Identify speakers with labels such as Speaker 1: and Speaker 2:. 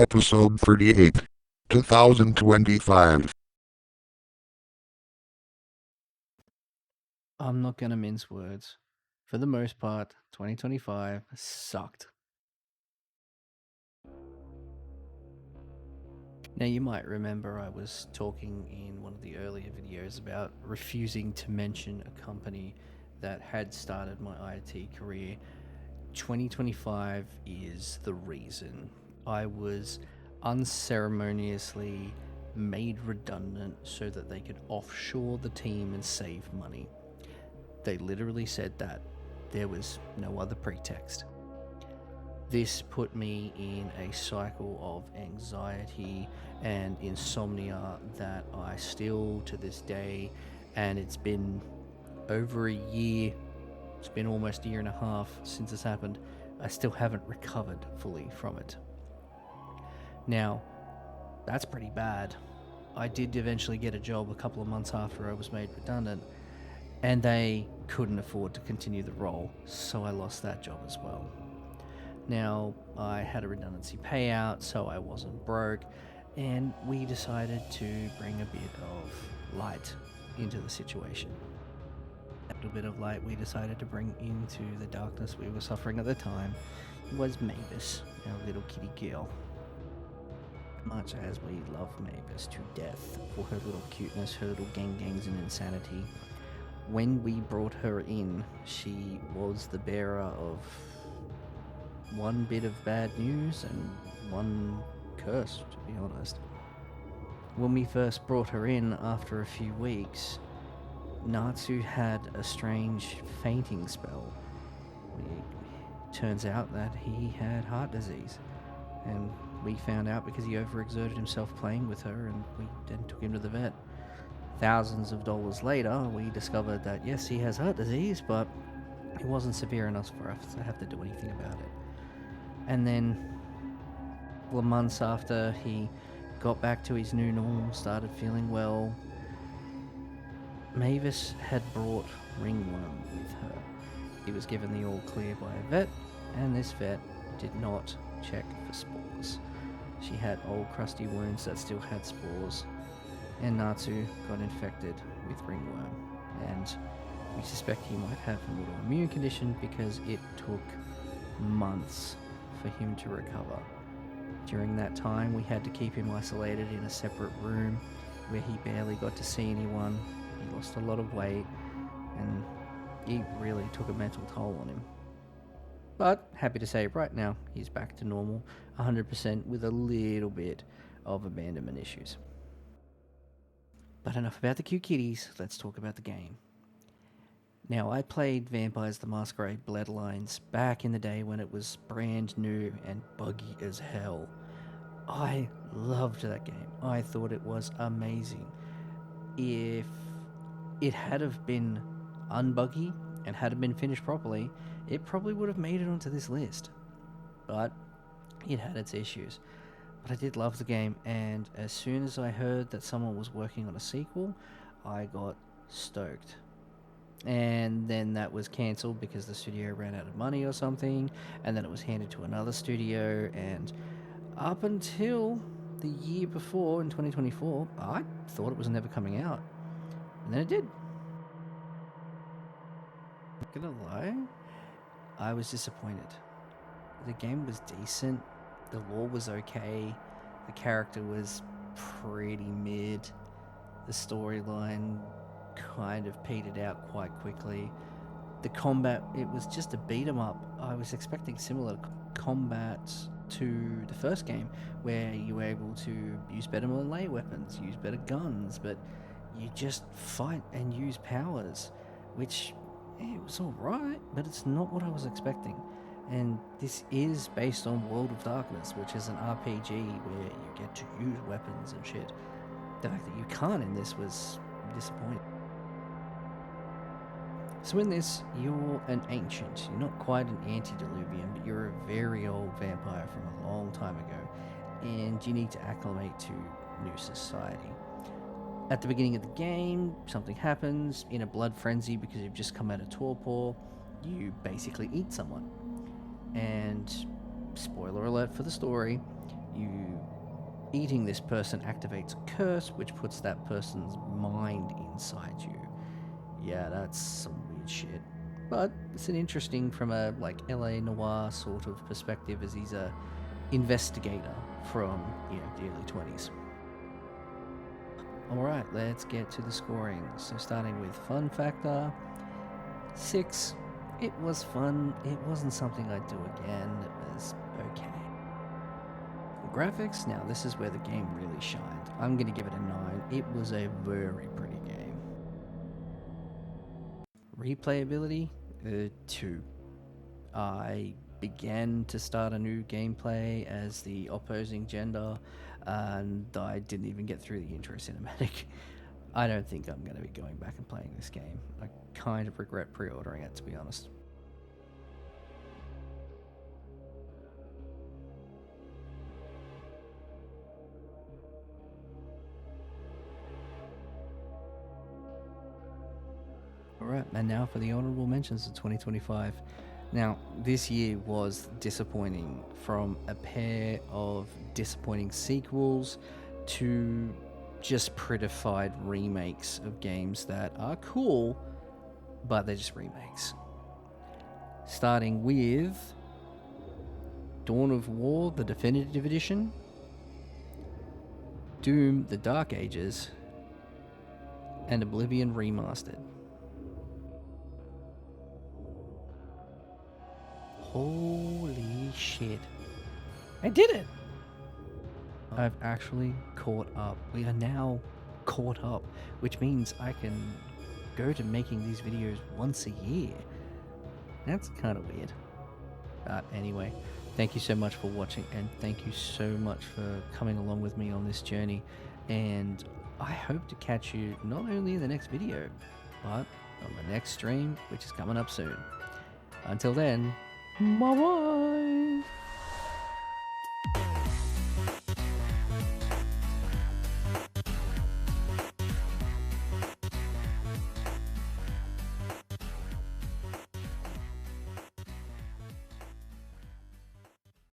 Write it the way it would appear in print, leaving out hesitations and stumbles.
Speaker 1: Episode 38, 2025.
Speaker 2: I'm not going to mince words. For the most part, 2025 sucked. Now, you might remember I was talking in one of the earlier videos about refusing to mention a company that had started my IT career. 2025 is the reason. I was unceremoniously made redundant so that they could offshore the team and save money. They literally said that. There was no other pretext. This put me in a cycle of anxiety and insomnia that I still, to this day, and it's been over a year, it's been almost a year and a half since this happened, I still haven't recovered fully from it. Now, that's pretty bad. I did eventually get a job a couple of months after I was made redundant, and they couldn't afford to continue the role, so I lost that job as well. Now, I had a redundancy payout, so I wasn't broke, and we decided to bring a bit of light into the situation. A little bit of light we decided to bring into the darkness we were suffering at the time was Mavis, our little kitty girl. Much as we love Mavis to death for her little cuteness, her little gangs and insanity, when we brought her in, she was the bearer of one bit of bad news and one curse, to be honest. When we first brought her in after a few weeks, Natsu had a strange fainting spell. It turns out that he had heart disease, and we found out because he overexerted himself playing with her, and we then took him to the vet. Thousands of dollars later, we discovered that yes, he has heart disease, but it wasn't severe enough for us to have to do anything about it. And then, a couple of months after he got back to his new normal, started feeling well, Mavis had brought ringworm with her. He was given the all clear by a vet, and this vet did not check for spores. She had old crusty wounds that still had spores, and Natsu got infected with ringworm, and we suspect he might have an autoimmune condition because it took months for him to recover. During that time, we had to keep him isolated in a separate room where he barely got to see anyone. He lost a lot of weight, and it really took a mental toll on him. But happy to say right now, he's back to normal, 100% with a little bit of abandonment issues. But enough about the cute kitties, let's talk about the game. Now, I played Vampires the Masquerade Bloodlines back in the day when it was brand new and buggy as hell. I loved that game. I thought it was amazing. If it had have been unbuggy and had have been finished properly, it probably would have made it onto this list. But it had its issues. But I did love the game, and as soon as I heard that someone was working on a sequel, I got stoked. And then that was cancelled because the studio ran out of money or something, and then it was handed to another studio, and up until the year before, in 2024, I thought it was never coming out. And then it did. Not gonna lie, I was disappointed. The game was decent, the lore was okay, the character was pretty mid, the storyline kind of petered out quite quickly. The combat, it was just a beat 'em up. I was expecting similar combat to the first game, where you were able to use better melee weapons, use better guns, but you just fight and use powers, which it was alright, but it's not what I was expecting. And this is based on World of Darkness, which is an RPG where you get to use weapons and shit. The fact that you can't in this was disappointing. So in this, you're an ancient. You're not quite an antediluvian, but you're a very old vampire from a long time ago, and you need to acclimate to new society. At the beginning of the game, something happens. In a blood frenzy, because you've just come out of torpor, you basically eat someone. And spoiler alert for the story, Eating this person activates a curse, which puts that person's mind inside you. Yeah, that's some weird shit. But it's an interesting from a like LA noir sort of perspective, as he's a investigator from the early 20s. Alright, let's get to the scoring. So starting with fun factor, 6. It was fun. It wasn't something I'd do again. It was okay. Graphics, now this is where the game really shined. I'm going to give it a 9. It was a very pretty game. Replayability, 2. I began to start a new gameplay as the opposing gender, and I didn't even get through the intro cinematic. I don't think I'm going to be going back and playing this game. I kind of regret pre-ordering it, to be honest. Alright, and now for the honourable mentions of 2025. Now, this year was disappointing, from a pair of disappointing sequels to just prettified remakes of games that are cool, but they're just remakes. Starting with Dawn of War, the Definitive Edition, Doom, the Dark Ages, and Oblivion Remastered. Holy shit. I did it! I've actually caught up. We are now caught up, which means I can go to making these videos once a year. That's kind of weird. But anyway, thank you so much for watching, and thank you so much for coming along with me on this journey. And I hope to catch you not only in the next video, but on the next stream, which is coming up soon. Until then, bye-bye!